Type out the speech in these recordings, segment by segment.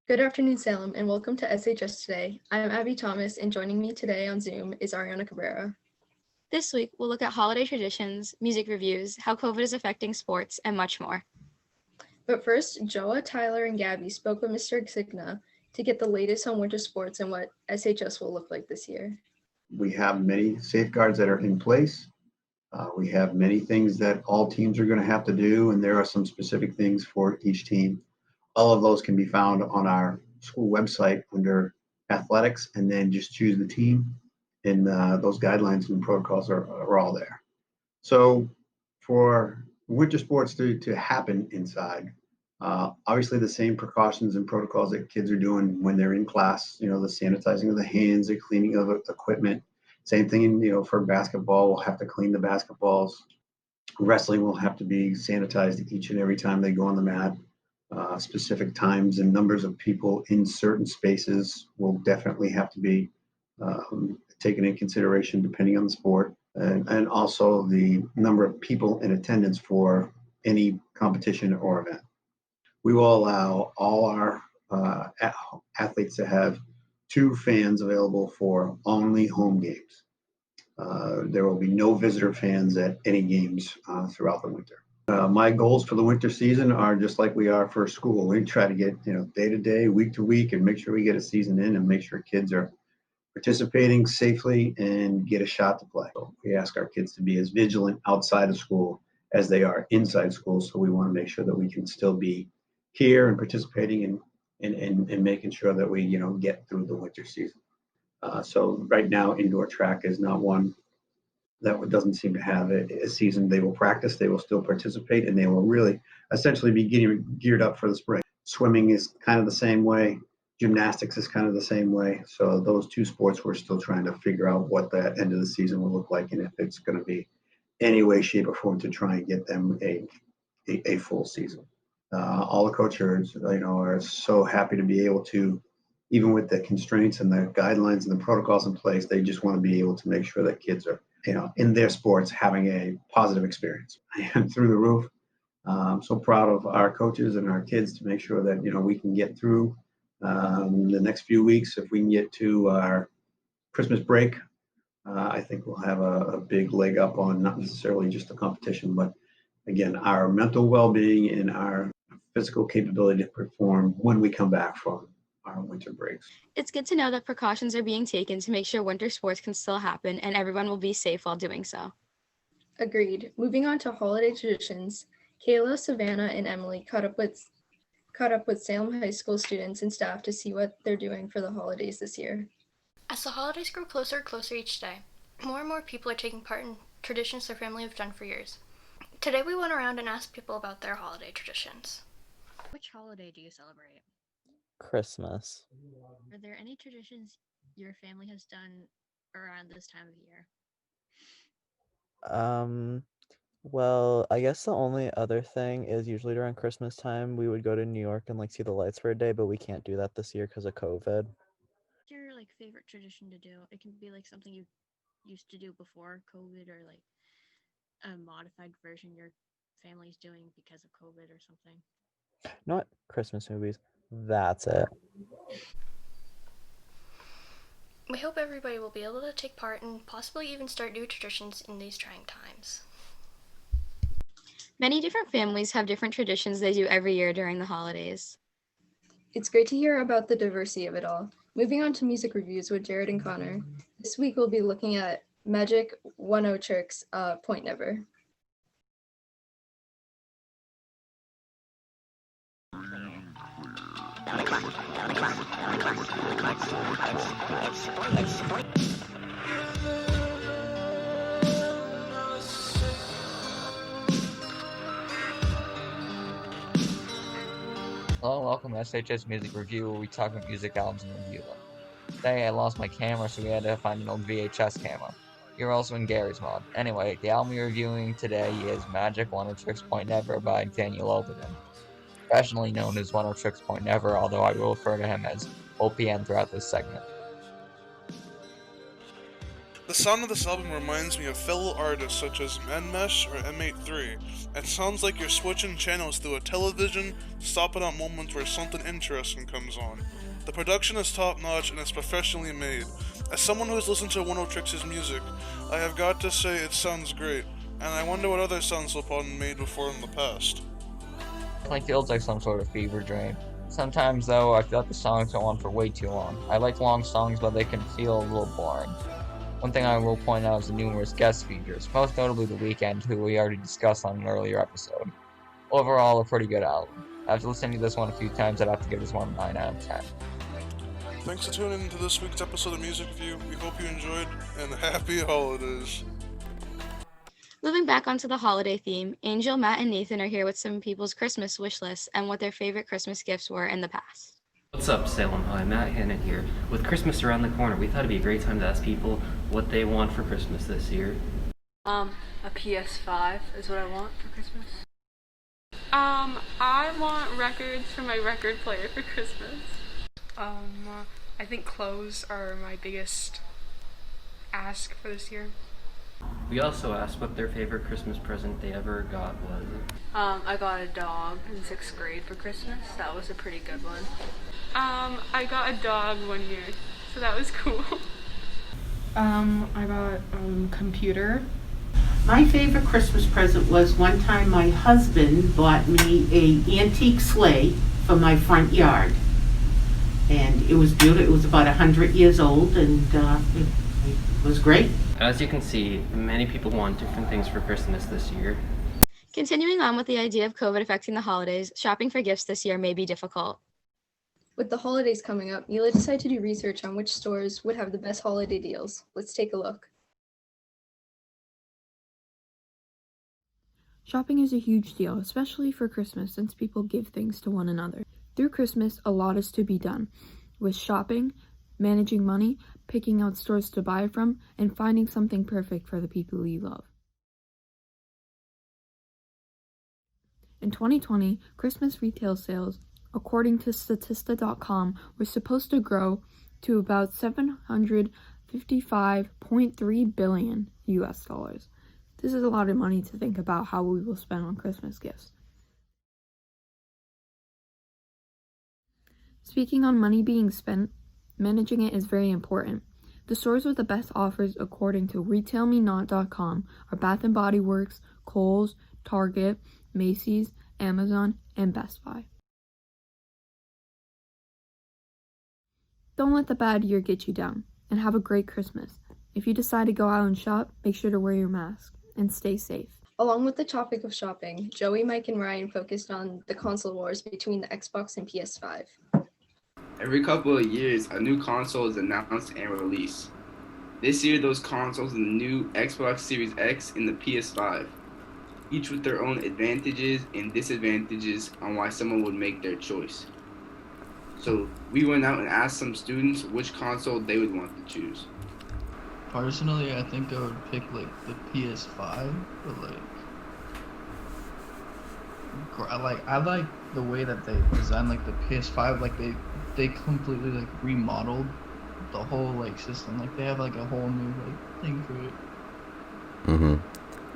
Good afternoon, Salem, and welcome to Shs Today. I'm Abby Thomas, and joining me today on Zoom is Ariana Cabrera. This week, we'll look at holiday traditions, music reviews, how COVID is affecting sports, and much more. But first, Joa, Tyler, and Gabby spoke with Mr. Signa to get the latest on winter sports and what SHS will look like this year. We have many safeguards that are in place. We have many things that all teams are going to have to do, and there are some specific things for each team. All of those can be found on our school website under athletics, and then just choose the team, and those guidelines and protocols are all there. So for winter sports to happen inside, obviously the same precautions and protocols that kids are doing when they're in class, the sanitizing of the hands, the cleaning of the equipment. Same thing, for basketball, we'll have to clean the basketballs. Wrestling will have to be sanitized each and every time they go on the mat. Specific times and numbers of people in certain spaces will definitely have to be taken in consideration depending on the sport, and also the number of people in attendance for any competition or event. We will allow all our athletes to have 2 fans available for only home games. There will be no visitor fans at any games throughout the winter. My goals for the winter season are just like we are for school. We try to get day to day, week to week, and make sure we get a season in and make sure kids are participating safely and get a shot to play. So we ask our kids to be as vigilant outside of school as they are inside school. So we want to make sure that we can still be here and participating and making sure that we get through the winter season. So right now, indoor track is not one that doesn't seem to have a season. They will practice, they will still participate, and they will really essentially be getting geared up for the spring. Swimming is kind of the same way. Gymnastics is kind of the same way. So those 2 sports, we're still trying to figure out what that end of the season will look like and if it's going to be any way, shape, or form to try and get them a full season. All the coaches, are so happy to be able to, even with the constraints and the guidelines and the protocols in place, they just want to be able to make sure that kids are, in their sports having a positive experience. I am through the roof. I'm so proud of our coaches and our kids to make sure that, we can get through the next few weeks. If we can get to our Christmas break, I think we'll have a big leg up on not necessarily just the competition, but again, our mental well-being and our physical capability to perform when we come back from our winter breaks. It's good to know that precautions are being taken to make sure winter sports can still happen and everyone will be safe while doing so. Agreed. Moving on to holiday traditions, Kayla, Savannah, and Emily caught up with Salem High School students and staff to see what they're doing for the holidays this year. As the holidays grow closer and closer each day, more and more people are taking part in traditions their family have done for years. Today we went around and asked people about their holiday traditions. Which holiday do you celebrate? Christmas. Are there any traditions your family has done around this time of year? Well, I guess the only other thing is usually during Christmas time we would go to New York and see the lights for a day, but we can't do that this year because of COVID. What's your favorite tradition to do? It can be something you used to do before COVID or a modified version your family's doing because of COVID or something. Not Christmas movies. That's it. We hope everybody will be able to take part and possibly even start new traditions in these trying times. Many different families have different traditions they do every year during the holidays. It's great to hear about the diversity of it all. Moving on to music reviews with Jared and Connor. This week we'll be looking at Magic 1-0 Tricks, Point Never. Hello and welcome to SHS Music Review, where we talk about music albums and review them. Today I lost my camera, so we had to find an old VHS camera. You're also in Gary's mod. Anyway, the album we're reviewing today is Magic 1-0 Tricks Point Never by Daniel Overton, professionally known as 1-0 Tricks Point Never, although I will refer to him as OPN throughout this segment. The The sound of this album reminds me of fellow artists such as Nmesh or M83. It sounds like you're switching channels through a television, stopping at moments where something interesting comes on. The production is top-notch and it's professionally made. As someone who has listened to One of Trix's music, I have got to say it sounds great, and I wonder what other sounds Slip-On made before in the past. It feels like some sort of fever dream. Sometimes, though, I feel like the songs go on for way too long. I like long songs, but they can feel a little boring. One thing I will point out is the numerous guest features, most notably The Weeknd, who we already discussed on an earlier episode. Overall, a pretty good album. After listening to this one a few times, I'd have to give this one a 9 out of 10. Thanks for tuning into this week's episode of Music Review. We hope you enjoyed, and happy holidays. Moving back onto the holiday theme, Angel, Matt, and Nathan are here with some people's Christmas wish lists and what their favorite Christmas gifts were in the past. What's up, Salem? Hi, Matt Hannon here. With Christmas around the corner, we thought it'd be a great time to ask people what they want for Christmas this year. A PS5 is what I want for Christmas. I want records for my record player for Christmas. I think clothes are my biggest ask for this year. We also asked what their favorite Christmas present they ever got was. I got a dog in 6th grade for Christmas. That was a pretty good one. I got a dog one year, so that was cool. I got computer. My favorite Christmas present was one time my husband bought me a antique sleigh for my front yard. And it was beautiful. It was about 100 years old, and it was great. As you can see, many people want different things for Christmas this year. Continuing on with the idea of COVID affecting the holidays, shopping for gifts this year may be difficult. With the holidays coming up, Mila decided to do research on which stores would have the best holiday deals. Let's take a look. Shopping is a huge deal, especially for Christmas, since people give things to one another. Through Christmas, a lot is to be done, with shopping, managing money, picking out stores to buy from, and finding something perfect for the people you love. In 2020, Christmas retail sales, according to Statista.com, were supposed to grow to about $755.3 billion US dollars. This is a lot of money to think about how we will spend on Christmas gifts. Speaking on money being spent, managing it is very important. The stores with the best offers, according to RetailMeNot.com, are Bath & Body Works, Kohl's, Target, Macy's, Amazon, and Best Buy. Don't let the bad year get you down, and have a great Christmas. If you decide to go out and shop, make sure to wear your mask, and stay safe. Along with the topic of shopping, Joey, Mike, and Ryan focused on the console wars between the Xbox and PS5. Every couple of years, a new console is announced and released. This year, those consoles are the new Xbox Series X and the PS5, each with their own advantages and disadvantages on why someone would make their choice. So we went out and asked some students which console they would want to choose. Personally, I think I would pick the PS5, but I like the way that they designed the PS5. They completely remodeled the whole system. They have a whole new thing for it. Mhm.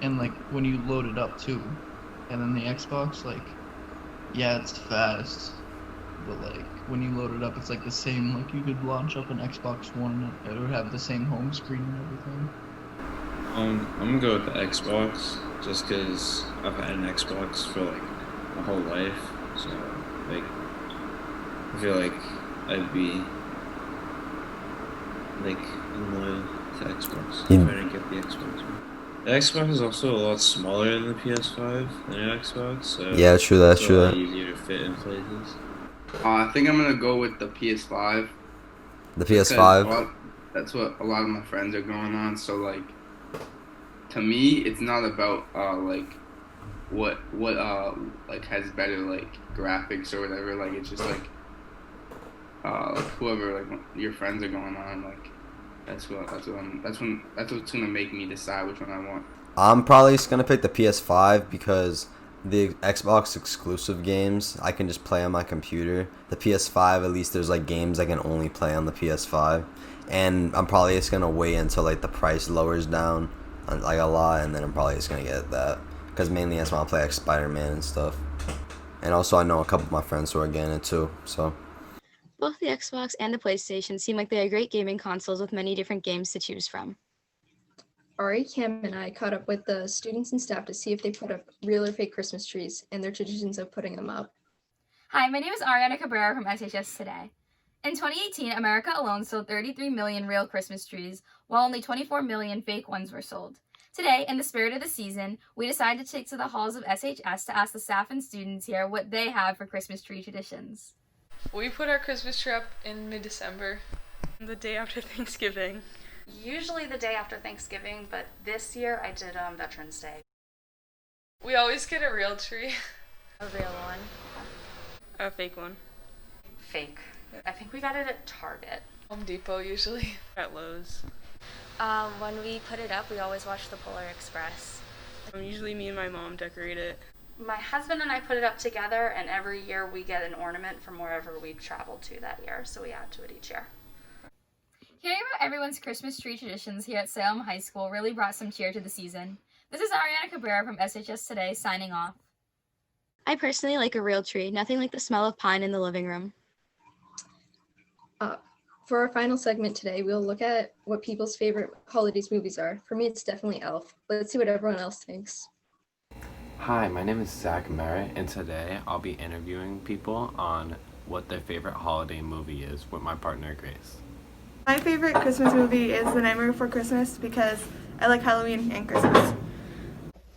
And when you load it up too, and then the Xbox, yeah, it's fast, but when you load it up, it's the same. You could launch up an Xbox One, and it would have the same home screen and everything. I'm gonna go with the Xbox, just because I've had an Xbox for my whole life, so I feel like I'd be loyal to Xbox if I didn't get the Xbox one. The Xbox is also a lot smaller than the PS5 than an Xbox, so yeah, true that, it's a lot easier to fit in places. I think I'm gonna go with the PS5. The PS5? That's what a lot of my friends are going on. So to me, it's not about what has better graphics or whatever. It's just whoever your friends are going on. That's what's gonna make me decide which one I want. I'm probably just gonna pick the PS5 because the Xbox exclusive games I can just play on my computer. The PS5, at least there's games I can only play on the PS5. And I'm probably just gonna wait until like the price lowers down like a lot, and then I'm probably just gonna get that, because mainly that's why I play like Spider-Man and stuff. And also I know a couple of my friends who are getting it too, so. Both the Xbox and the PlayStation seem like they are great gaming consoles with many different games to choose from. Ari, Cam, and I caught up with the students and staff to see if they put up real or fake Christmas trees and their traditions of putting them up. Hi, my name is Ariana Cabrera from SHS Today. In 2018, America alone sold 33 million real Christmas trees, while only 24 million fake ones were sold. Today, in the spirit of the season, we decided to take to the halls of SHS to ask the staff and students here what they have for Christmas tree traditions. We put our Christmas tree up in mid-December, the day after Thanksgiving. Usually the day after Thanksgiving, but this year I did Veterans Day. We always get a real tree. A real one. A fake one. Fake. I think we got it at Target. Home Depot usually. At Lowe's. When we put it up, we always watch the Polar Express. Usually me and my mom decorate it. My husband and I put it up together, and every year we get an ornament from wherever we've traveled to that year, so we add to it each year. Hearing about everyone's Christmas tree traditions here at Salem High School really brought some cheer to the season. This is Ariana Cabrera from SHS Today signing off. I personally like a real tree, nothing like the smell of pine in the living room. For our final segment today, we'll look at what people's favorite holidays movies are. For me, it's definitely Elf. Let's see what everyone else thinks. Hi, my name is Zach Merritt, and today I'll be interviewing people on what their favorite holiday movie is with my partner, Grace. My favorite Christmas movie is The Nightmare Before Christmas because I like Halloween and Christmas.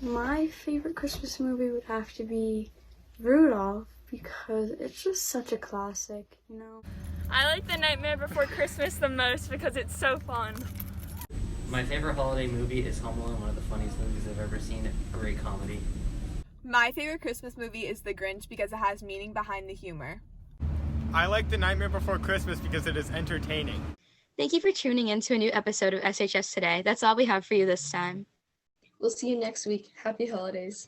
My favorite Christmas movie would have to be Rudolph because it's just such a classic, you know? I like The Nightmare Before Christmas the most because it's so fun. My favorite holiday movie is Home Alone, one of the funniest movies I've ever seen. Great comedy. My favorite Christmas movie is The Grinch because it has meaning behind the humor. I like The Nightmare Before Christmas because it is entertaining. Thank you for tuning in to a new episode of SHS Today. That's all we have for you this time. We'll see you next week. Happy holidays.